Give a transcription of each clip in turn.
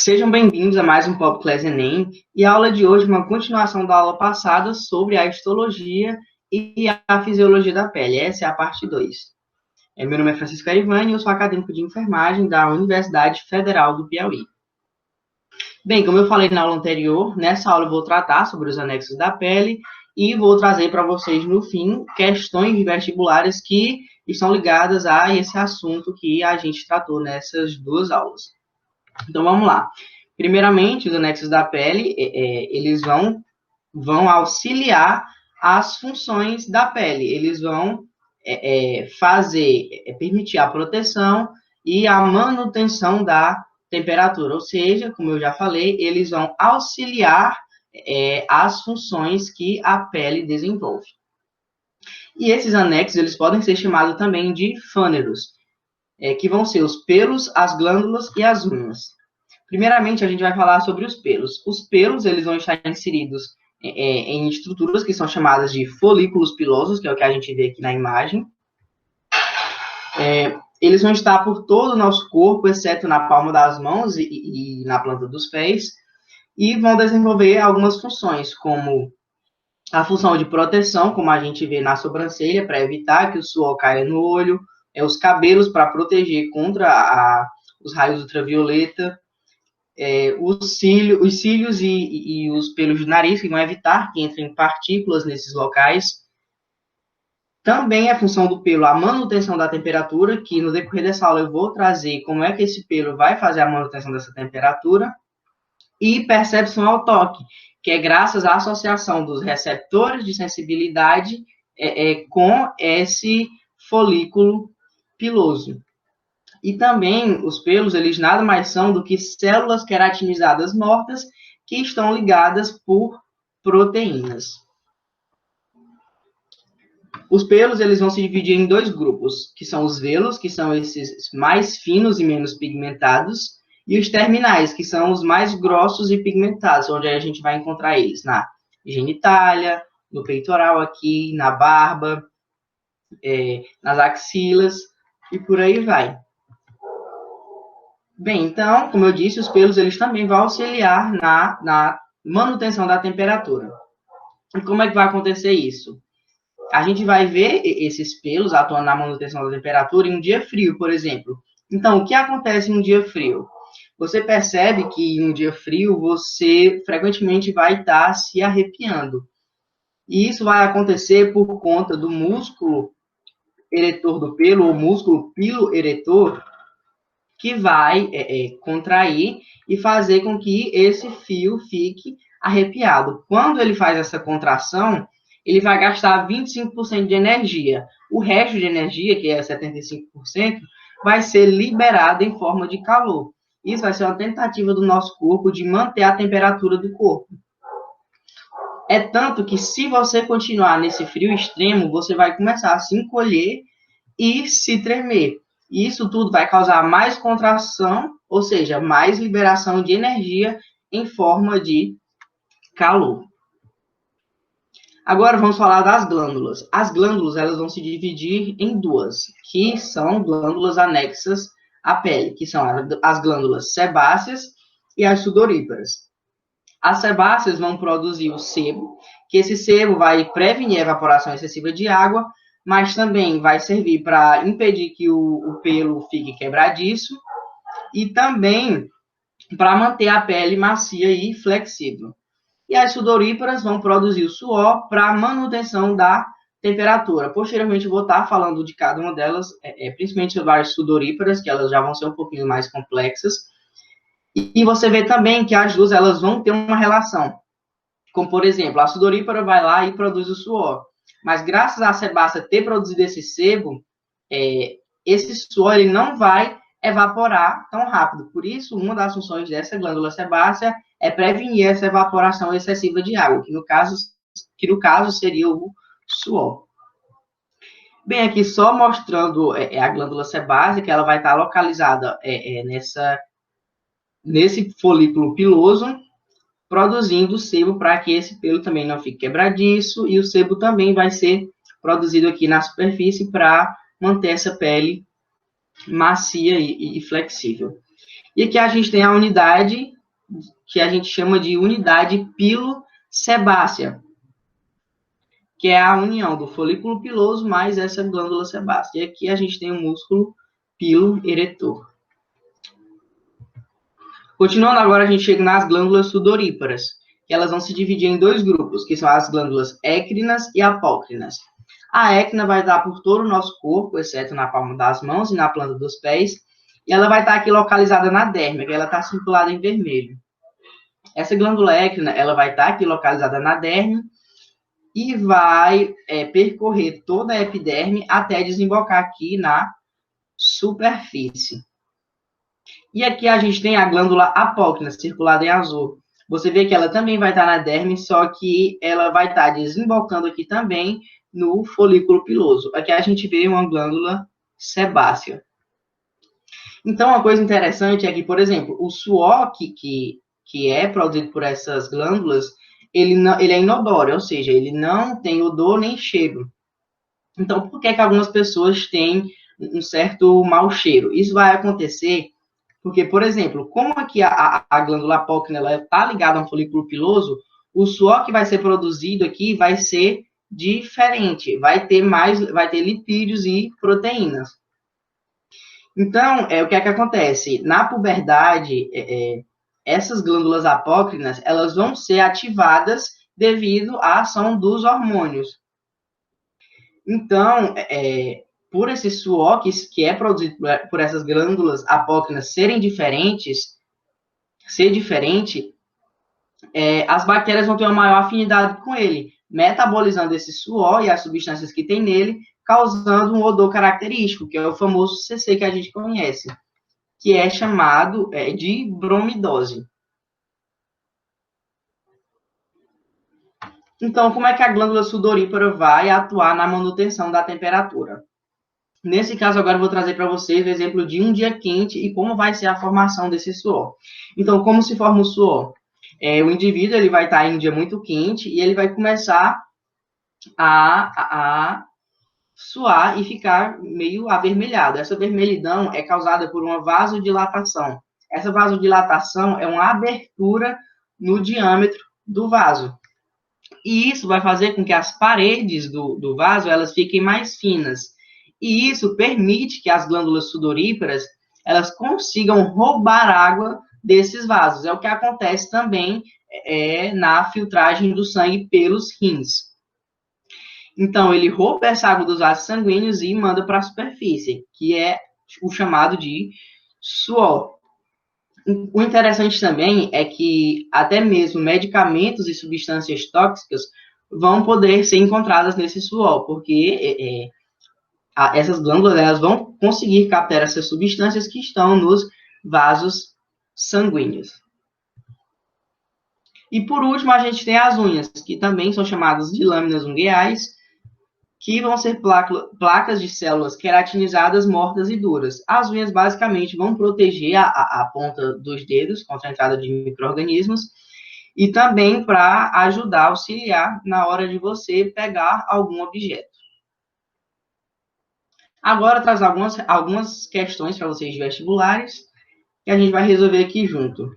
Sejam bem-vindos a mais um Pop Class Enem, e a aula de hoje é uma continuação da aula passada sobre a histologia e a fisiologia da pele. Essa é a parte 2. Meu nome é Francisco Arivani e eu sou acadêmico de enfermagem da Universidade Federal do Piauí. Bem, como eu falei na aula anterior, nessa aula eu vou tratar sobre os anexos da pele e vou trazer para vocês, no fim, questões vestibulares que estão ligadas a esse assunto que a gente tratou nessas duas aulas. Então, vamos lá. Primeiramente, os anexos da pele, eles vão auxiliar as funções da pele. Eles vão permitir a proteção e a manutenção da temperatura. Ou seja, como eu já falei, eles vão auxiliar as funções que a pele desenvolve. E esses anexos, eles podem ser chamados também de fâneros, que vão ser os pelos, as glândulas e as unhas. Primeiramente, a gente vai falar sobre os pelos. Os pelos, eles vão estar inseridos em estruturas que são chamadas de folículos pilosos, que é o que a gente vê aqui na imagem. Eles vão estar por todo o nosso corpo, exceto na palma das mãos e na planta dos pés, e vão desenvolver algumas funções, como a função de proteção, como a gente vê na sobrancelha, para evitar que o suor caia no olho, os cabelos para proteger contra os raios ultravioleta, os cílios e os pelos do nariz, que vão evitar que entrem partículas nesses locais. Também a função do pelo, a manutenção da temperatura, que no decorrer dessa aula eu vou trazer como é que esse pelo vai fazer a manutenção dessa temperatura. E percepção ao toque, que é graças à associação dos receptores de sensibilidade com esse folículo piloso. E também os pelos, eles nada mais são do que células queratinizadas mortas que estão ligadas por proteínas. Os pelos, eles vão se dividir em dois grupos, que são os velos, que são esses mais finos e menos pigmentados, e os terminais, que são os mais grossos e pigmentados, onde a gente vai encontrar eles na genitália, no peitoral aqui, na barba, nas axilas, e por aí vai. Bem, então, como eu disse, os pelos eles também vão auxiliar na manutenção da temperatura. E como é que vai acontecer isso? A gente vai ver esses pelos atuando na manutenção da temperatura em um dia frio, por exemplo. Então, o que acontece em um dia frio? Você percebe que em um dia frio você frequentemente vai estar se arrepiando. E isso vai acontecer por conta do músculo eretor do pelo, ou músculo piloeretor, que vai contrair e fazer com que esse fio fique arrepiado. Quando ele faz essa contração, ele vai gastar 25% de energia. O resto de energia, que é 75%, vai ser liberado em forma de calor. Isso vai ser uma tentativa do nosso corpo de manter a temperatura do corpo. É tanto que se você continuar nesse frio extremo, você vai começar a se encolher e se tremer. E isso tudo vai causar mais contração, ou seja, mais liberação de energia em forma de calor. Agora vamos falar das glândulas. As glândulas, elas vão se dividir em duas, que são glândulas anexas à pele, que são as glândulas sebáceas e as sudoríparas. As sebáceas vão produzir o sebo, que esse sebo vai prevenir a evaporação excessiva de água, mas também vai servir para impedir que o pelo fique quebradiço e também para manter a pele macia e flexível. E as sudoríparas vão produzir o suor para manutenção da temperatura. Posteriormente, eu vou estar falando de cada uma delas, principalmente sobre as sudoríparas, que elas já vão ser um pouquinho mais complexas. E você vê também que as duas elas vão ter uma relação. Como, por exemplo, a sudorípara vai lá e produz o suor. Mas graças à sebácea ter produzido esse sebo, esse suor ele não vai evaporar tão rápido. Por isso, uma das funções dessa glândula sebácea é prevenir essa evaporação excessiva de água, que no caso seria o suor. Bem, aqui só mostrando a glândula sebácea, que ela vai estar localizada nesse folículo piloso, produzindo sebo para que esse pelo também não fique quebradiço, e o sebo também vai ser produzido aqui na superfície para manter essa pele macia e flexível. E aqui a gente tem a unidade que a gente chama de unidade pilosebácea, que é a união do folículo piloso mais essa glândula sebácea. E aqui a gente tem o músculo piloeretor. Continuando agora, a gente chega nas glândulas sudoríparas, que elas vão se dividir em dois grupos, que são as glândulas écrinas e apócrinas. A écrina vai estar por todo o nosso corpo, exceto na palma das mãos e na planta dos pés, e ela vai estar aqui localizada na derme, que ela está circulada em vermelho. Essa glândula écrina, ela vai estar aqui localizada na derme e vai percorrer toda a epiderme até desembocar aqui na superfície. E aqui a gente tem a glândula apócrina, circulada em azul. Você vê que ela também vai estar na derme, só que ela vai estar desembocando aqui também no folículo piloso. Aqui a gente vê uma glândula sebácea. Então, uma coisa interessante é que, por exemplo, o suor que é produzido por essas glândulas, ele é inodoro, ou seja, ele não tem odor nem cheiro. Então, por que algumas pessoas têm um certo mau cheiro? Isso vai acontecer porque, por exemplo, como aqui a glândula apócrina está ligada a um folículo piloso, o suor que vai ser produzido aqui vai ser diferente, vai ter lipídios e proteínas. Então, o que é que acontece? Na puberdade, essas glândulas apócrinas, elas vão ser ativadas devido à ação dos hormônios. Então, por esse suor que é produzido por essas glândulas apócrinas ser diferente, as bactérias vão ter uma maior afinidade com ele, metabolizando esse suor e as substâncias que tem nele, causando um odor característico, que é o famoso CC que a gente conhece, que é chamado de bromidose. Então, como é que a glândula sudorípara vai atuar na manutenção da temperatura? Nesse caso, agora eu vou trazer para vocês o exemplo de um dia quente e como vai ser a formação desse suor. Então, como se forma o suor? O indivíduo ele vai estar em um dia muito quente e ele vai começar a suar e ficar meio avermelhado. Essa vermelhidão é causada por uma vasodilatação. Essa vasodilatação é uma abertura no diâmetro do vaso. E isso vai fazer com que as paredes do vaso elas fiquem mais finas. E isso permite que as glândulas sudoríparas elas consigam roubar água desses vasos. É o que acontece também na filtragem do sangue pelos rins. Então, ele rouba essa água dos vasos sanguíneos e manda para a superfície, que é o chamado de suor. O interessante também é que até mesmo medicamentos e substâncias tóxicas vão poder ser encontradas nesse suor, porque essas glândulas elas vão conseguir captar essas substâncias que estão nos vasos sanguíneos. E por último, a gente tem as unhas, que também são chamadas de lâminas ungueais, que vão ser placas de células queratinizadas, mortas e duras. As unhas basicamente vão proteger a ponta dos dedos contra a entrada de micro-organismos e também para ajudar, auxiliar na hora de você pegar algum objeto. Agora, traz algumas questões para vocês de vestibulares que a gente vai resolver aqui junto.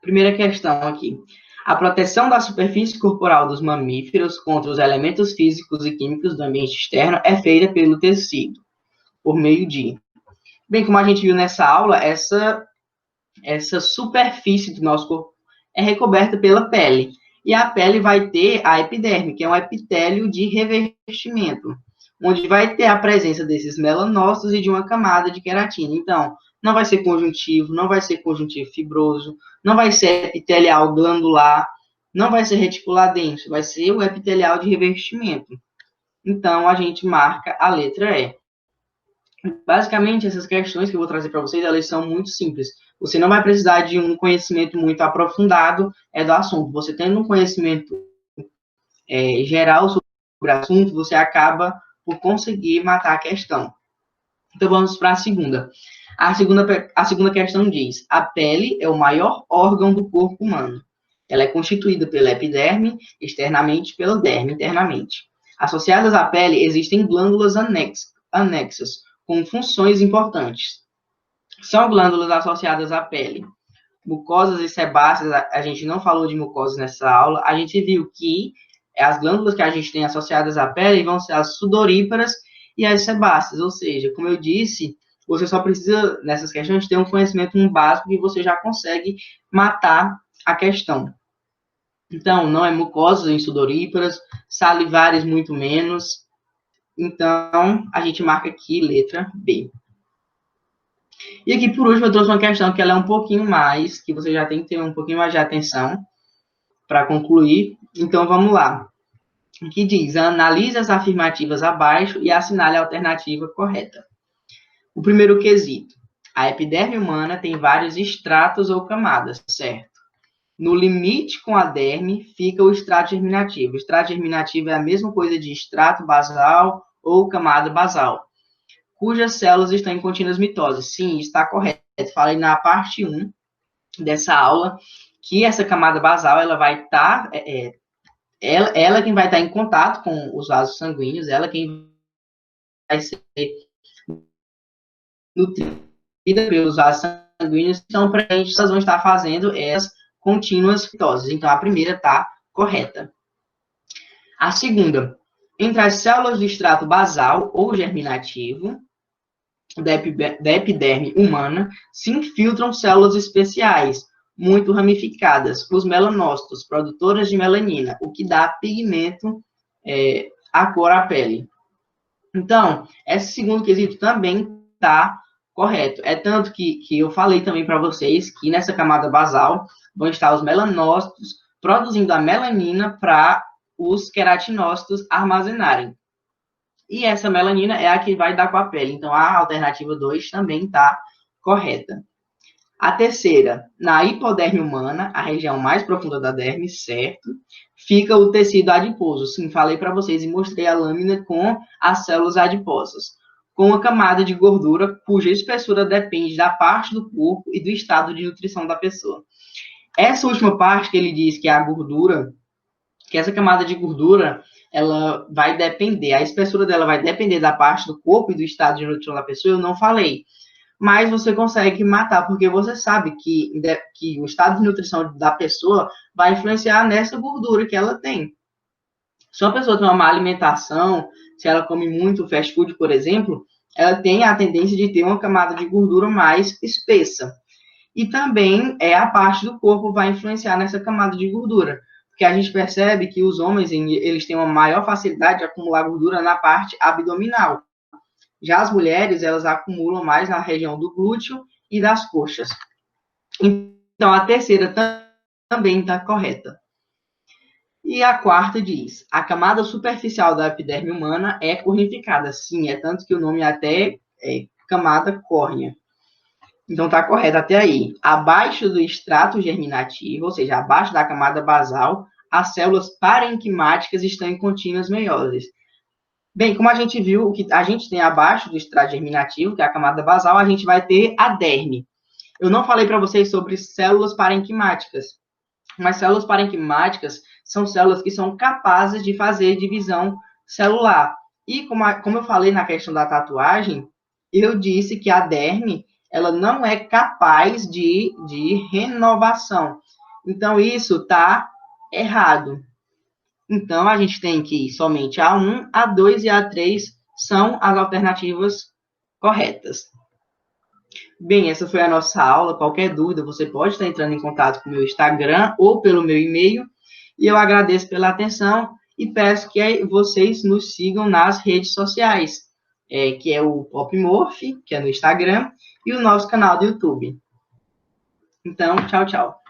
Primeira questão aqui. A proteção da superfície corporal dos mamíferos contra os elementos físicos e químicos do ambiente externo é feita pelo tecido, por meio de... Bem, como a gente viu nessa aula, essa superfície do nosso corpo é recoberta pela pele. E a pele vai ter a epiderme, que é um epitélio de revestimento, onde vai ter a presença desses melanócitos e de uma camada de queratina. Então, não vai ser conjuntivo, não vai ser conjuntivo fibroso, não vai ser epitelial glandular, não vai ser reticular denso, vai ser o epitelial de revestimento. Então, a gente marca a letra E. Basicamente, essas questões que eu vou trazer para vocês, elas são muito simples. Você não vai precisar de um conhecimento muito aprofundado do assunto. Você tendo um conhecimento geral sobre o assunto, você acaba por conseguir matar a questão. Então, vamos para a segunda. A segunda questão diz: a pele é o maior órgão do corpo humano. Ela é constituída pela epiderme, externamente, e pela derme, internamente. Associadas à pele, existem glândulas anexas, com funções importantes. São glândulas associadas à pele: mucosas e sebáceas, a gente não falou de mucosas nessa aula, a gente viu que as glândulas que a gente tem associadas à pele vão ser as sudoríparas e as sebáceas, ou seja, como eu disse, você só precisa, nessas questões, ter um conhecimento básico que você já consegue matar a questão. Então, não é mucosas em sudoríparas, salivares muito menos. Então, a gente marca aqui letra B. E aqui, por último, eu trouxe uma questão que ela é um pouquinho mais, que você já tem que ter um pouquinho mais de atenção para concluir. Então, vamos lá. Que diz, analise as afirmativas abaixo e assinale a alternativa correta. O primeiro quesito. A epiderme humana tem vários estratos ou camadas, certo? No limite com a derme fica o estrato germinativo. O estrato germinativo é a mesma coisa de estrato basal ou camada basal, cujas células estão em contínuas mitoses. Sim, está correto. Falei na parte 1 dessa aula que essa camada basal ela vai estar... ela quem vai estar em contato com os vasos sanguíneos, ela quem vai ser nutrida pelos vasos sanguíneos, então, para a gente, elas vão estar fazendo essas contínuas mitoses. Então, a primeira está correta. A segunda, entre as células do extrato basal ou germinativo da epiderme humana, se infiltram células especiais, muito ramificadas, os melanócitos, produtoras de melanina, o que dá pigmento à cor à pele. Então, esse segundo quesito também está correto. É tanto que eu falei também para vocês que nessa camada basal vão estar os melanócitos produzindo a melanina para os queratinócitos armazenarem. E essa melanina é a que vai dar com a pele. Então, a alternativa 2 também está correta. A terceira, na hipoderme humana, a região mais profunda da derme, certo? Fica o tecido adiposo. Sim, falei para vocês e mostrei a lâmina com as células adiposas, com uma camada de gordura cuja espessura depende da parte do corpo e do estado de nutrição da pessoa. Essa última parte que ele diz que é a gordura, que essa camada de gordura, ela vai depender, a espessura dela vai depender da parte do corpo e do estado de nutrição da pessoa, eu não falei. Mas você consegue matar, porque você sabe que o estado de nutrição da pessoa vai influenciar nessa gordura que ela tem. Se uma pessoa tem uma má alimentação, se ela come muito fast food, por exemplo, ela tem a tendência de ter uma camada de gordura mais espessa. E também a parte do corpo vai influenciar nessa camada de gordura. Porque a gente percebe que os homens, eles têm uma maior facilidade de acumular gordura na parte abdominal. Já as mulheres, elas acumulam mais na região do glúteo e das coxas. Então, a terceira também está correta. E a quarta diz, a camada superficial da epiderme humana é cornificada. Sim, é tanto que o nome até é camada córnea. Então, está correto até aí. Abaixo do estrato germinativo, ou seja, abaixo da camada basal, as células parenquimáticas estão em contínuas meioses. Bem, como a gente viu, o que a gente tem abaixo do estrato germinativo, que é a camada basal, a gente vai ter a derme. Eu não falei para vocês sobre células parenquimáticas, mas células parenquimáticas são células que são capazes de fazer divisão celular. E como eu falei na questão da tatuagem, eu disse que a derme ela não é capaz de renovação. Então, isso está errado. Então, a gente tem que somente A1, A2 e A3 são as alternativas corretas. Bem, essa foi a nossa aula. Qualquer dúvida, você pode estar entrando em contato com o meu Instagram ou pelo meu e-mail. E eu agradeço pela atenção e peço que vocês nos sigam nas redes sociais, que é o Popmorph, que é no Instagram, e o nosso canal do YouTube. Então, tchau, tchau.